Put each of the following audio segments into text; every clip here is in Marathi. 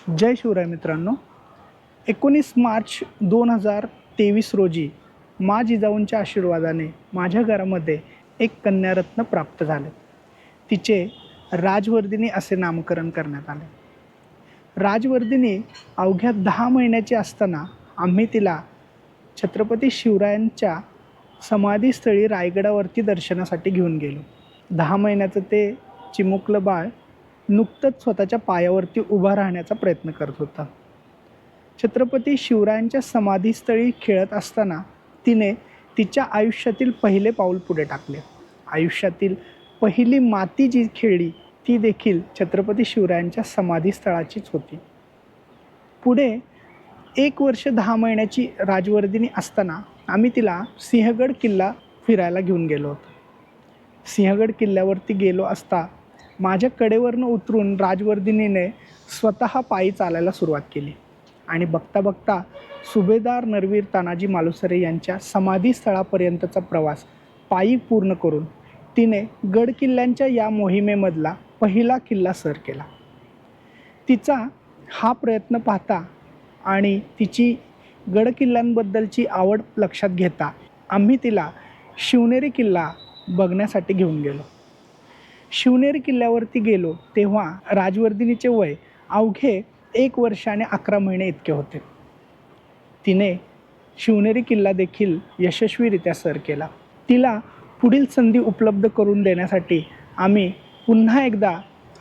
जय शिवराय मित्रांनो, 19 मार्च 2023 रोजी मा जिजाऊंच्या आशीर्वादाने माझ्या घरामध्ये एक कन्यारत्न प्राप्त झाले. तिचे राजवर्धिनी असे नामकरण करण्यात आले. राजवर्धिनी अवघ्या 10 महिन्याची असताना आम्ही तिला छत्रपती शिवरायांच्या समाधीस्थळी रायगडावरती दर्शनासाठी घेऊन गेलो. 10 महिन्याचं ते चिमुकलं बाळ नुकतंच स्वतःच्या पायावरती उभा राहण्याचा प्रयत्न करत होता. छत्रपती शिवरायांच्या समाधीस्थळी खेळत असताना तिने तिच्या आयुष्यातील पहिले पाऊल पुढे टाकले. आयुष्यातील पहिली माती जी खेळली ती देखील छत्रपती शिवरायांच्या समाधीस्थळाचीच होती. पुढे 1 वर्ष 10 महिन्याची राजवर्धिनी असताना आम्ही तिला सिंहगड किल्ला फिरायला घेऊन गेलो होतो. सिंहगड किल्ल्यावरती गेलो असता माझ्या कडेवरनं उतरून राजवर्धिनीने स्वतः पायी चालायला सुरुवात केली आणि बघता बघता सुभेदार नरवीर तानाजी मालुसरे यांच्या समाधीस्थळापर्यंतचा प्रवास पायी पूर्ण करून तिने गड किल्ल्यांच्या या मोहिमेमधला पहिला किल्ला सर केला. तिचा हा प्रयत्न पाहता आणि तिची गड किल्ल्यांबद्दलची आवड लक्षात घेता आम्ही तिला शिवनेरी किल्ला बघण्यासाठी घेऊन गेलो. शिवनेरी किल्ल्यावरती गेलो तेव्हा राजवर्धिनीचे वय अवघे 1 वर्ष आणि 11 महिने इतके होते. तिने शिवनेरी किल्ला देखील यशस्वीरित्या सर केला. तिला पुढील संधी उपलब्ध करून देण्यासाठी आम्ही पुन्हा एकदा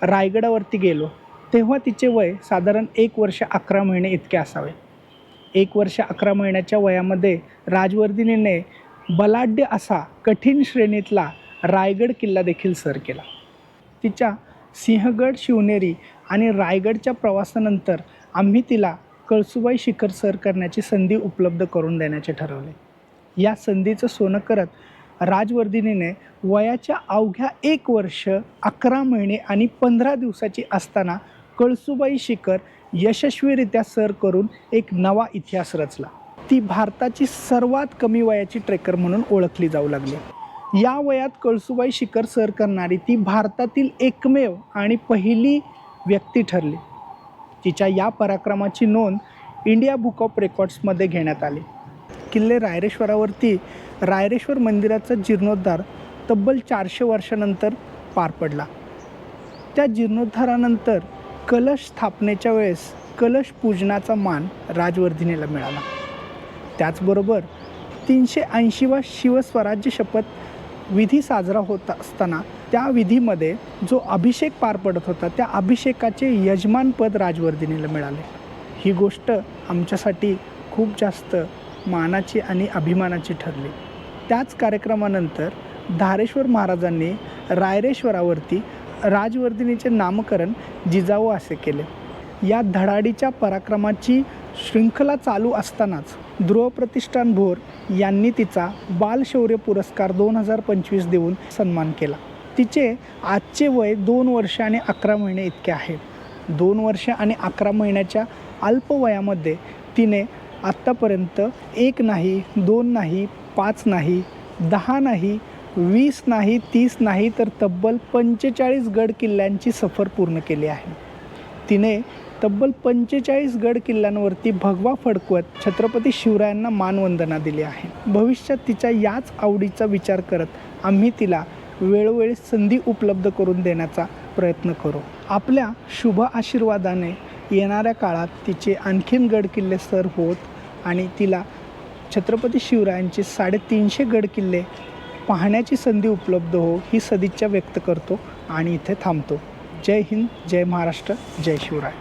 रायगडावरती गेलो तेव्हा तिचे वय साधारण 1 वर्ष 11 महिने इतके असावे. 1 वर्ष 11 महिन्याच्या वयामध्ये राजवर्धिनीने बलाढ्य असा कठीण श्रेणीतला रायगड किल्ला देखील सर केला. तिच्या सिंहगड, शिवनेरी आणि रायगडच्या प्रवासानंतर आम्ही तिला कळसुबाई शिखर सर करण्याची संधी उपलब्ध करून देण्याचे ठरवले. या संधीचं सोनं करत राजवर्धिनीने वयाच्या अवघ्या 1 वर्ष 11 महिने आणि 15 दिवसाची असताना कळसुबाई शिखर यशस्वीरित्या सर करून एक नवा इतिहास रचला. ती भारताची सर्वात कमी वयाची ट्रेकर म्हणून ओळखली जाऊ लागली. या वयात कळसुबाई शिखर सर करणारी ती भारतातील एकमेव आणि पहिली व्यक्ती ठरली. तिच्या या पराक्रमाची नोंद इंडिया बुक ऑफ रेकॉर्ड्समध्ये घेण्यात आली. किल्ले रायरेश्वरावरती रायरेश्वर मंदिराचा जीर्णोद्धार तब्बल 400 वर्षानंतर पार पडला. त्या जीर्णोद्धारानंतर कलश स्थापनेच्या वेळेस कलश पूजनाचा मान राजवर्धिनीला मिळाला. त्याचबरोबर 380वा शिवस्वराज्य शपथ विधी साजरा होत असताना त्या विधीमध्ये जो अभिषेक पार पडत होता त्या अभिषेकाचे यजमानपद राजवर्धिनीला मिळाले. ही गोष्ट आमच्यासाठी खूप जास्त मानाची आणि अभिमानाची ठरली. त्याच कार्यक्रमानंतर धारेश्वर महाराजांनी रायरेश्वरावरती राजवर्धिनीचे नामकरण जिजाऊ असे केले. या धडाडीच्या पराक्रमाची शृंखला चालू असतानाच ध्रुव प्रतिष्ठान भोर यांनी तिचा बालशौर्य पुरस्कार 2025 देऊन सन्मान केला. तिचे आजचे वय 2 वर्ष आणि 11 महिने इतके आहे. 2 वर्ष आणि 11 महिन्याच्या अल्पवयामध्ये तिने आत्तापर्यंत 1 नाही, 2 नाही, 5 नाही, 10 नाही, 20 नाही, 30 नाही तर तब्बल 45 गड किल्ल्यांची सफर पूर्ण केली आहे. तिने तब्बल 45 गड किल्ल्यांवरती भगवा फडकवत छत्रपती शिवरायांना मानवंदना दिली आहे. भविष्यात तिच्या याच आवडीचा विचार करत आम्ही तिला वेळोवेळी संधी उपलब्ध करून देण्याचा प्रयत्न करू. आपल्या शुभ आशीर्वादाने येणाऱ्या काळात तिचे आणखीन गड किल्ले सर होत आणि तिला छत्रपती शिवरायांचे 350 गड किल्ले पाहण्याची संधी उपलब्ध हो ही सदिच्छा व्यक्त करतो आणि इथे थांबतो. जय हिंद, जय महाराष्ट्र, जय शिवराय.